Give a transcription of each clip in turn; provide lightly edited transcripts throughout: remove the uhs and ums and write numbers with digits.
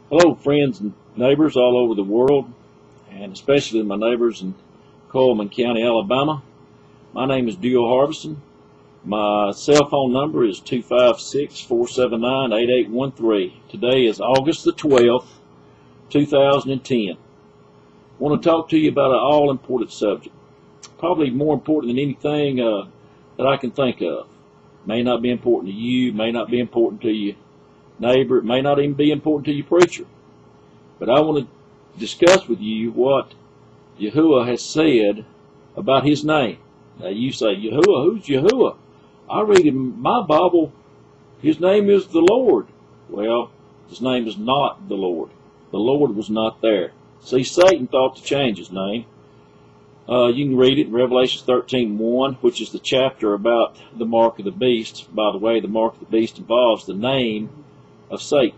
Hello, friends and neighbors all over the world, and especially my neighbors in Coleman County, Alabama. My name is Dewey Harbison. My cell phone number is 256-479-8813. Today is August the 12th, 2010. I want to talk to you about an all-important subject, probably more important than anything that I can think of. May not be important to you, may not be important to you neighbor, it may not even be important to your preacher. But I want to discuss with you what Yahuwah has said about his name. Now you say, Yahuwah, who's Yahuwah? I read in my Bible, his name is the Lord. Well, his name is not the Lord. The Lord was not there. See, Satan thought to change his name. You can read it in Revelation 13:1, which is the chapter about the mark of the beast. By the way, the mark of the beast involves the name of Satan.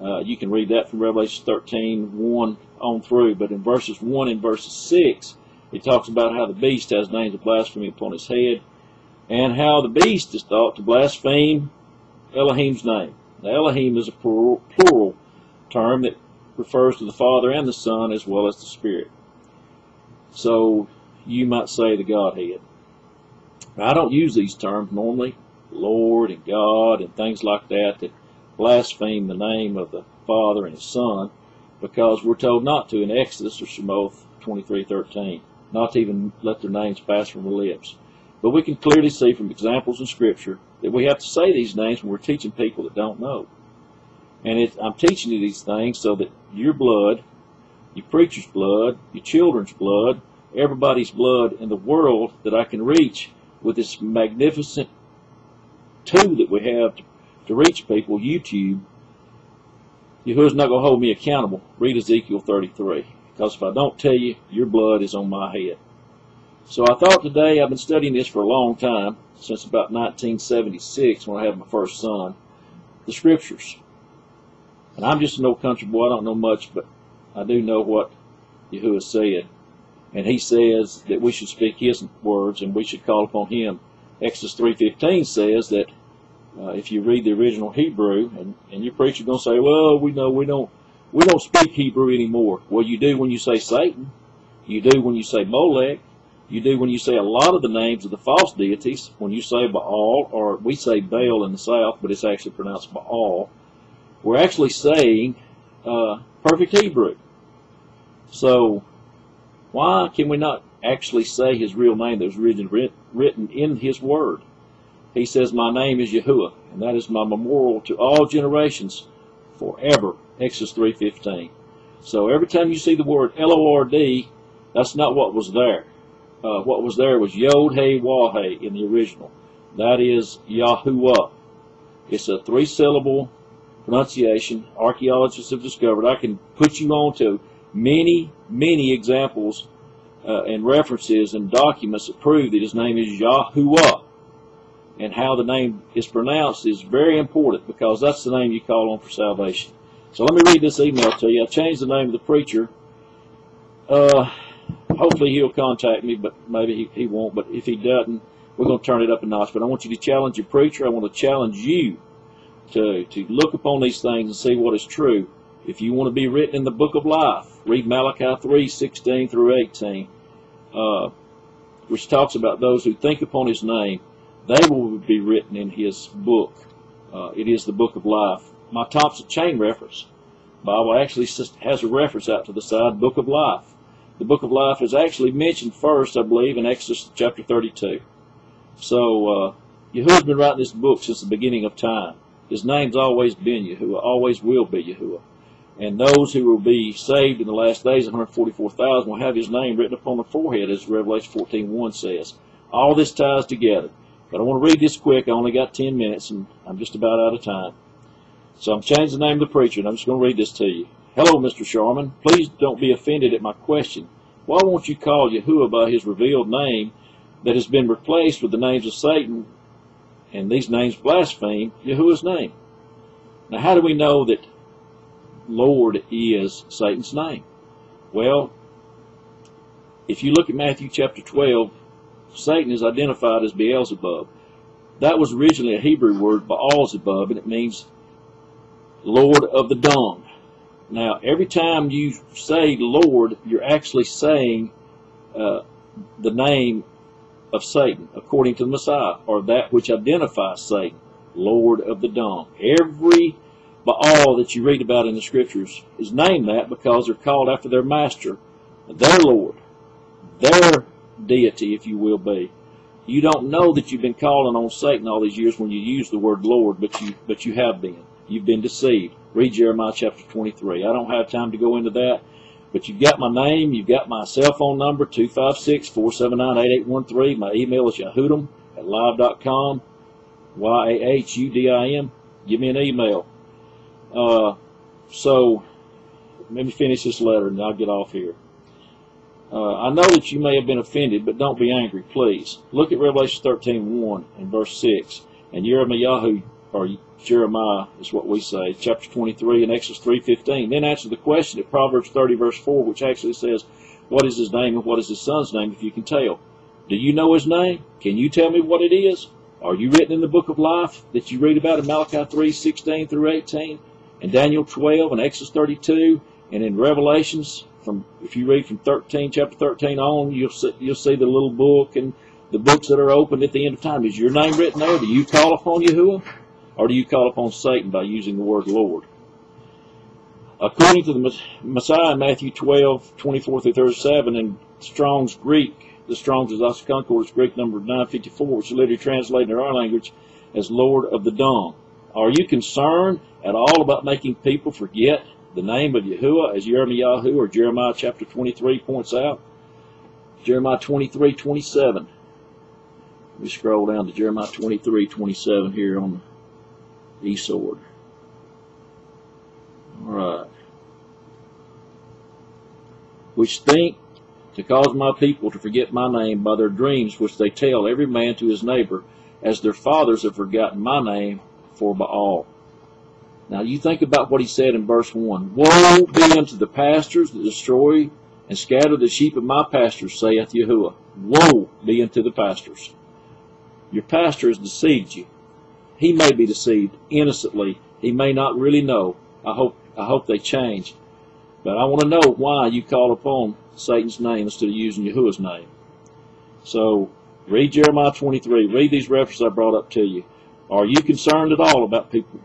You can read that from Revelation 13:1 on through, but in verses 1 and verses 6, it talks about how the beast has names of blasphemy upon his head, and how the beast is thought to blaspheme Elohim's name. Now, Elohim is a plural term that refers to the Father and the Son as well as the Spirit. So, you might say the Godhead. Now, I don't use these terms normally, Lord and God and things like that blaspheme the name of the Father and His Son, because we're told not to in Exodus or Shemoth 23:13, not to even let their names pass from our lips. But we can clearly see from examples in Scripture that we have to say these names when we're teaching people that don't know. And I'm teaching you these things so that your blood, your preacher's blood, your children's blood, everybody's blood in the world that I can reach with this magnificent tool that we have to reach people, YouTube. Yahuwah's not going to hold me accountable. Read Ezekiel 33. Because if I don't tell you, your blood is on my head. So I thought today, I've been studying this for a long time, since about 1976 when I had my first son, the Scriptures. And I'm just an old country boy, I don't know much, but I do know what Yahuwah said. And he says that we should speak his words and we should call upon him. Exodus 3:15 says that if you read the original Hebrew, and your preacher's going to say, well, we know we don't speak Hebrew anymore. Well, you do when you say Satan. You do when you say Molech. You do when you say a lot of the names of the false deities. When you say Baal, or we say Baal in the South, but it's actually pronounced Baal. We're actually saying perfect Hebrew. So why can we not actually say his real name that was written in his word? He says, my name is Yahuwah, and that is my memorial to all generations forever. Exodus 3:15. So every time you see the word L-O-R-D, that's not what was there. What was there was Yod-Heh-Wah-Heh in the original. That is Yahuwah. It's a three-syllable pronunciation. Archaeologists have discovered. I can put you on to many, many examples and references and documents that prove that his name is Yahuwah. And how the name is pronounced is very important, because that's the name you call on for salvation. So let me read this email to you. I changed the name of the preacher. Hopefully he'll contact me, but maybe he won't. But if he doesn't, we're going to turn it up a notch. But I want you to challenge your preacher. I want to challenge you to look upon these things and see what is true. If you want to be written in the book of life, read Malachi 3:16 through 18, which talks about those who think upon his name. They will be written in his book. It is the book of life. My top's a chain reference. The Bible actually has a reference out to the side, book of life. The book of life is actually mentioned first, I believe, in Exodus chapter 32. So, Yahuwah's been writing this book since the beginning of time. His name's always been Yahuwah, always will be Yahuwah. And those who will be saved in the last days, 144,000, will have his name written upon their forehead, as Revelation 14:1 says. All this ties together. But I want to read this quick. I only got 10 minutes, and I'm just about out of time. So I'm changing the name of the preacher, and I'm just going to read this to you. Hello, Mr. Sharman. Please don't be offended at my question. Why won't you call Yahuwah by his revealed name that has been replaced with the names of Satan, and these names blaspheme Yahuwah's name? Now, how do we know that Lord is Satan's name? Well, if you look at Matthew chapter 12, Satan is identified as Beelzebub. That was originally a Hebrew word, Baalzebub, and it means Lord of the dung. Now, every time you say Lord, you're actually saying the name of Satan, according to the Messiah, or that which identifies Satan, Lord of the Dung. Every Baal that you read about in the Scriptures is named that because they're called after their master, their Lord, their deity, if you will be. You don't know that you've been calling on Satan all these years when you use the word Lord, but you have been. You've been deceived. Read Jeremiah chapter 23. I don't have time to go into that, but you've got my name, you've got my cell phone number, 256-479-8813. My email is yahudum@live.com, YHWH. Give me an email. So, let me finish this letter and I'll get off here. I know that you may have been offended, but don't be angry, please. Look at Revelation 13:1 and verse 6. And Jeremiah, or Jeremiah is what we say, chapter 23 and Exodus 3:15. Then answer the question at Proverbs 30 verse 4, which actually says, what is his name and what is his son's name, if you can tell. Do you know his name? Can you tell me what it is? Are you written in the book of life that you read about in Malachi 3:16 through 18, and Daniel 12 and Exodus 32, and in Revelations, if you read from chapter 13 on, you'll see the little book and the books that are opened at the end of time. Is your name written there? Do you call upon Yahuwah? Or do you call upon Satan by using the word Lord? According to the Messiah in Matthew 12:24 through 37, in Strong's Greek, the Strong's is Concordance Greek number 954, which is literally translated in our language as Lord of the Dung. Are you concerned at all about making people forget the name of Yahuwah, as Jeremiah or Jeremiah chapter 23 points out? Jeremiah 23:27. Let me scroll down to Jeremiah 23:27 here on the e-sword. All right. Which think to cause my people to forget my name by their dreams, which they tell every man to his neighbor, as their fathers have forgotten my name for Baal. Now you think about what he said in verse 1. Woe be unto the pastors that destroy and scatter the sheep of my pastures, saith Yahuwah. Woe be unto the pastors. Your pastor has deceived you. He may be deceived innocently. He may not really know. I hope they change. But I want to know why you call upon Satan's name instead of using Yahuwah's name. So read Jeremiah 23. Read these references I brought up to you. Are you concerned at all about people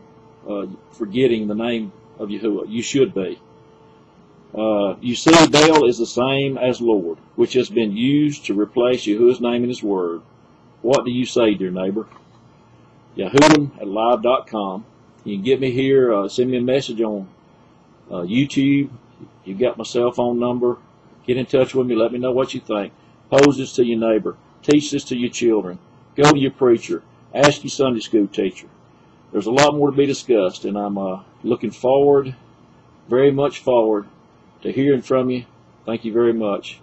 forgetting the name of Yahuwah? You should be. You see, Baal is the same as Lord, which has been used to replace Yahuwah's name and his word. What do you say, dear neighbor? YHWH@live.com. You can get me here, send me a message on YouTube. You got my cell phone number. Get in touch with me. Let me know what you think. Pose this to your neighbor. Teach this to your children. Go to your preacher. Ask your Sunday school teacher. There's a lot more to be discussed, and I'm looking forward, very much forward, to hearing from you. Thank you very much.